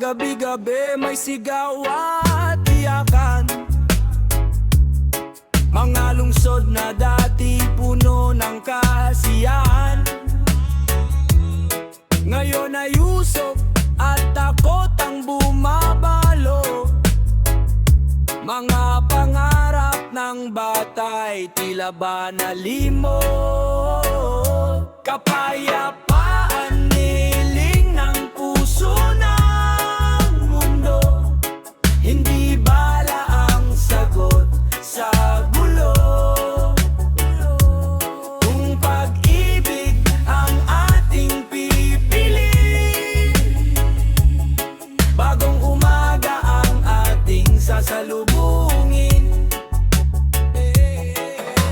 gabi-gabi may sigaw at iyakan. Mga lungsod na dati puno ng kasiyahan, ngayon ay usok at takot ang bumabalo. Mga pangarap ng batay tila ba nalimot. Kapayapaan niling ng puso ng mundo, hindi bala ang sagot sa gulo. Kung pag-ibig ang ating pipiliin, bagong umaga ang ating sasalubungin.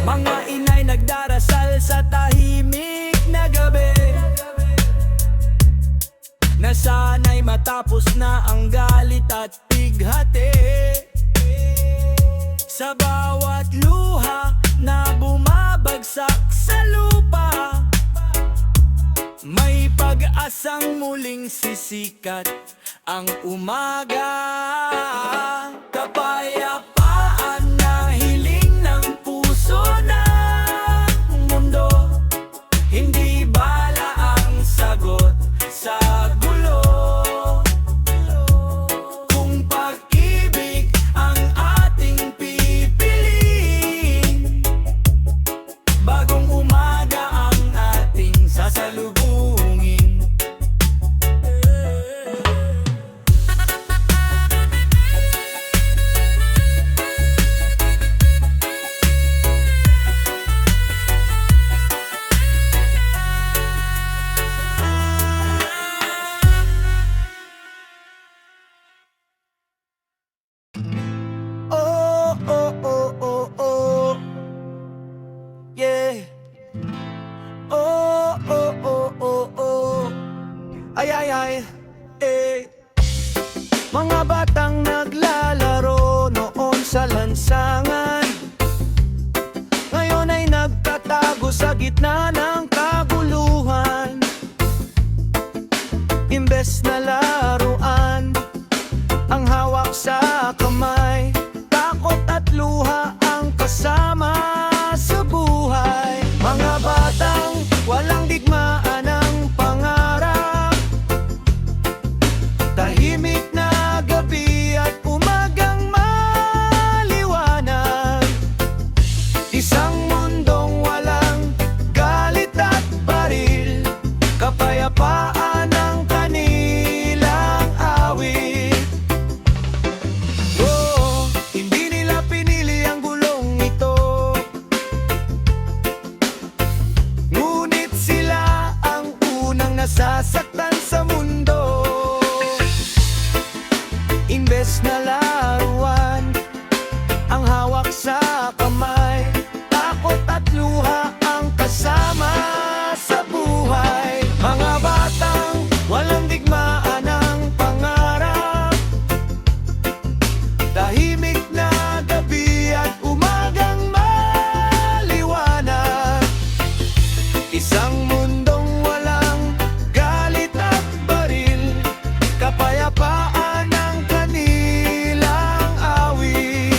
Mga inay nagdarasal sa tahimik na gabi, na sana'y matapos na ang galit at bighati. Sa bawat luha na bumabagsak sa lupa, may pag-asang muling sisikat ang umaga. Kapayapaan na hiling ng puso ng mundo, hindi bala ang sagot sa gulo. Kung pag-ibig ang ating pipiliin, bagong umaga ang ating sasalubungin. Oh, oh, oh, oh, oh, yeah. Oh, oh, oh, oh, oh, ay, ay, ay, eh. Mga batang naglalaro noon sa lansangan, ngayon ay nagtatago sa gitna ng kaguluhan. Imbes na laruan ang hawak sa kamay, takot at luha ang kasama sa buhay. Mga batang walang digmaan ng pangarap, tahimik na gabi at umagang maliwanag. Isang mundong walang galit at baril, kapayapaan ang kanilang awit. Oh, hindi nila pinili ang gulong ito, ngunit sila ang unang nasasaktan sa mundo. Imbes na laruan ang hawak sa kamay, takot at luha ang kasama sa buhay. Mga batang walang digmaan ng pangarap, tahimik na gabi at umagang maliwanag. Isang mundong walang galit at baril, kapayapaan ang kanilang awit.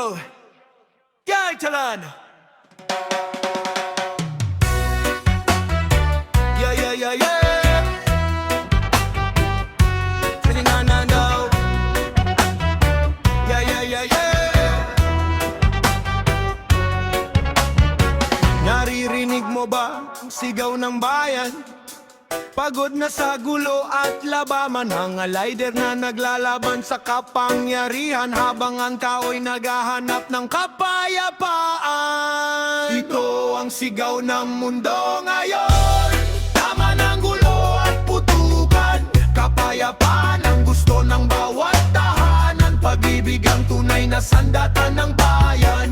yo. Yay, talan. Yeah. No. Yeah. Naririnig mo ba ang sigaw ng bayan? Pagod na sa gulo at labaman, mga lider na naglalaban sa kapangyarihan, habang ang tao'y naghahanap ng kapayapaan. Ito ang sigaw ng mundo ngayon, tama ng gulo at putukan. Kapayapaan ang gusto ng bawat tahanan, pag-ibig ang tunay na sandata ng bayan.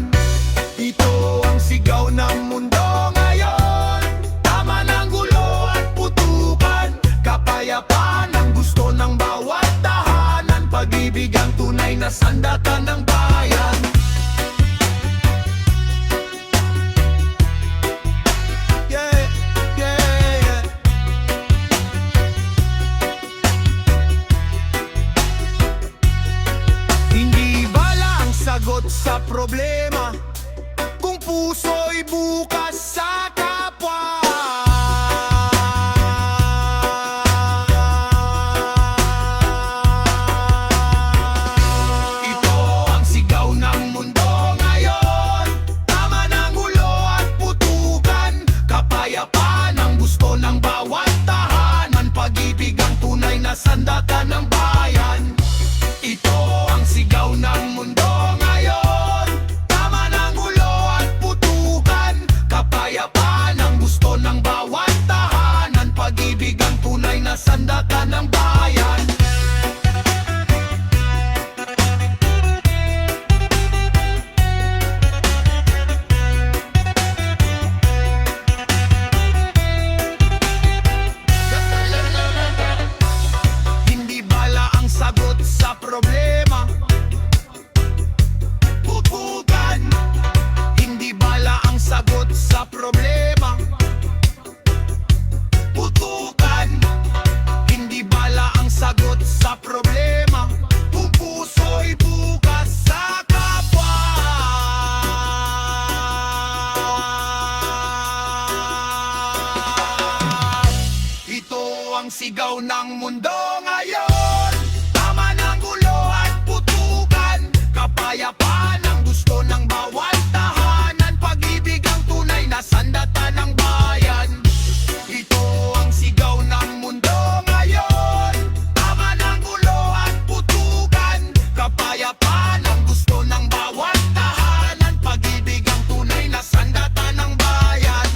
Ito ang sigaw ng mundo ngayon, tama ng gulo at putukan. Kapayapaan ang gusto ng bawat tahanan, pag-ibig ang tunay na sandata ng bayan. Yeah. Hindi bala ang sagot sa problema kung puso'y bukas sa kapwa. Ito ang sigaw ng mundo ngayon, tama ng gulo at putukan. Kapayapaan ang gusto ng bawat tahanan, pag-ibig ang tunay na sandata ng bayan. Ito ang sigaw ng mundo ngayon, tama ng gulo at putukan. Kapayapaan ang gusto ng bawat tahanan, pag-ibig ang tunay na sandata ng bayan. Hindi bala ang sagot sa problema, putukan. Hindi bala ang sagot sa problema, putukan. Hindi bala ang sagot sa problema, kung puso'y bukas sa kapwa. Ito ang sigaw ng mundo ngayon, tama ng gulo at putukan. Kapayapaan ang gusto ng bawat tahanan, pag-ibig ang tunay na sandata ng bayan. Ito ang sigaw ng mundo ngayon, tama ng gulo at putukan. Kapayapaan ang gusto ng bawat tahanan, pag-ibig ang tunay na sandata ng bayan.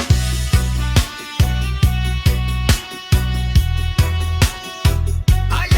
Ay.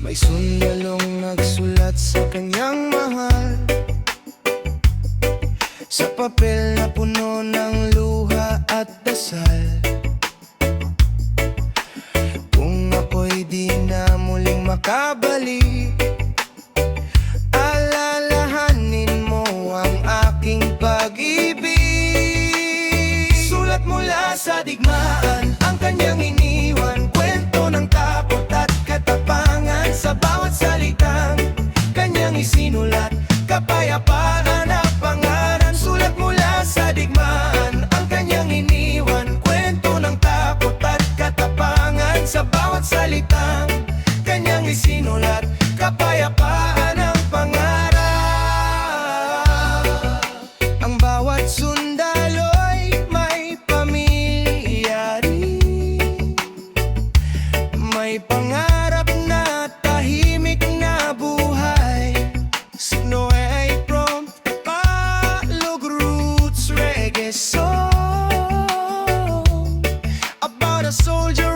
May sundalong nagsulat sa kanyang mahal, sa papel na puno ng luha at dasal. Kung ako'y di na muling makabalik, alalahanin mo ang aking pag-ibig. Sulat mula sa digmaan ang kanyang iniwan, kwento ng takot at katapangan. Sa bawat salitang kanyang isinulat, kapayapaan na pangalan. Sulat mula sa digmaan ang kanyang iniwan, kwento ng takot at katapangan. Sa bawat salitang kanyang isinulat, kapayapaan ang pangarap. Ang bawat sundalo'y may pamilya rin, may pangarap na tahimik na buhay. Signo ay from Tagalog roots reggae song about a soldier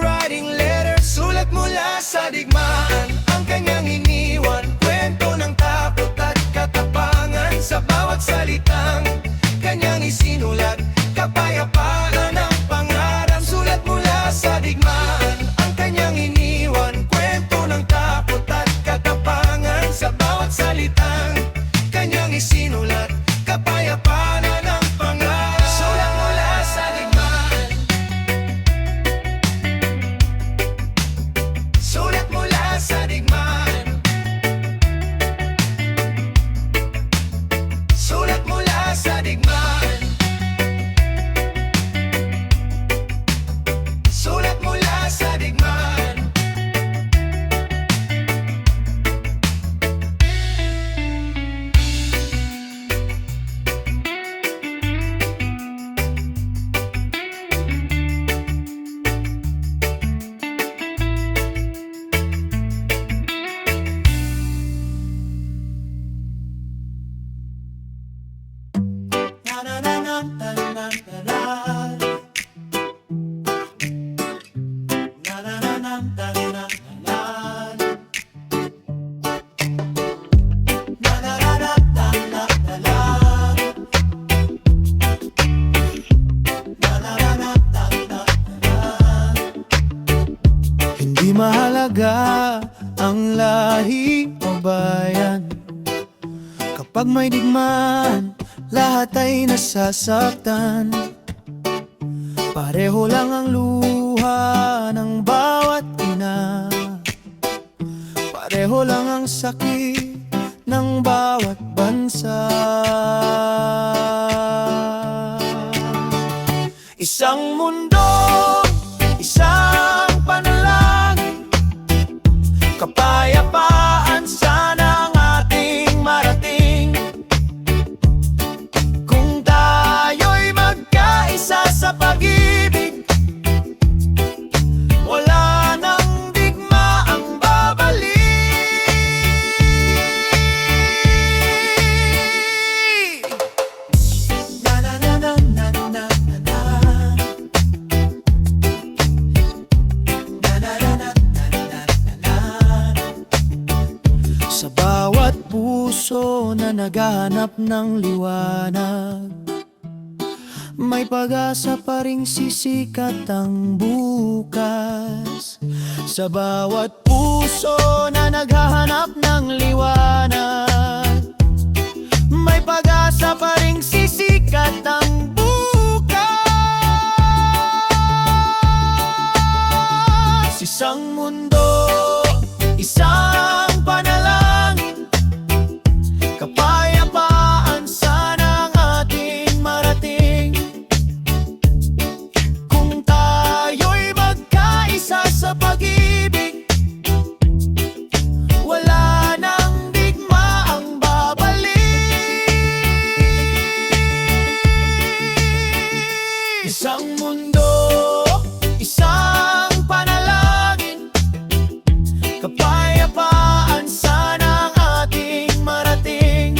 mahalaga ang lahi o bayan. Kapag may digmaan, lahat ay nasasaktan. Pareho lang ang luha ng bawat ina, pareho lang ang sakit ng bawat bansa. Isang mundo, isang panalangin, kapayapaan sana ang ating marating. Kung tayo'y magkaisa sa pag-ibig, wala nang digma ang babalik. Na na na na na na na na. Na na na na na na na. Sa bawat puso na naghahanap ng liwanag, may pag-asa pa ring sisikat ang bukas. Sa bawat puso na naghahanap ng liwanag, may pag-asa pa ring sisikat ang bukas. Isang mundo, isang panalangin, kapayapaan sana ang ating marating. Kung tayo'y magkaisa sa pag-ibig, wala nang digma ang babalik. Isang mundo, isang panalangin, kapayapaan sana ang ating marating.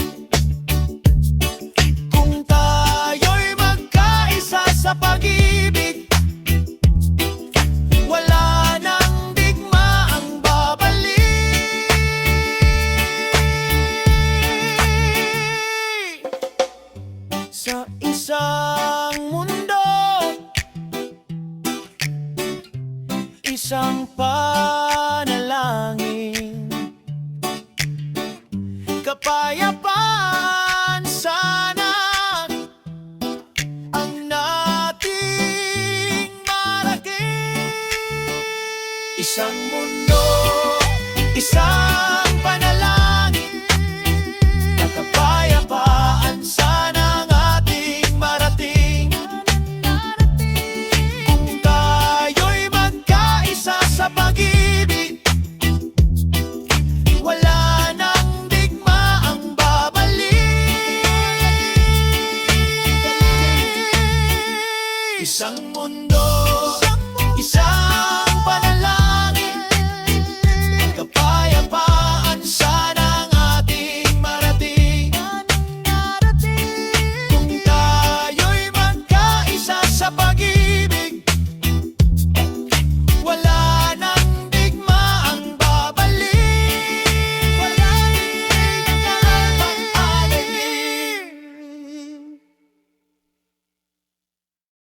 Kung tayo'y magkaisa sa pag-ibig, wala nang digma ang babalik. Sa isang mundo, isang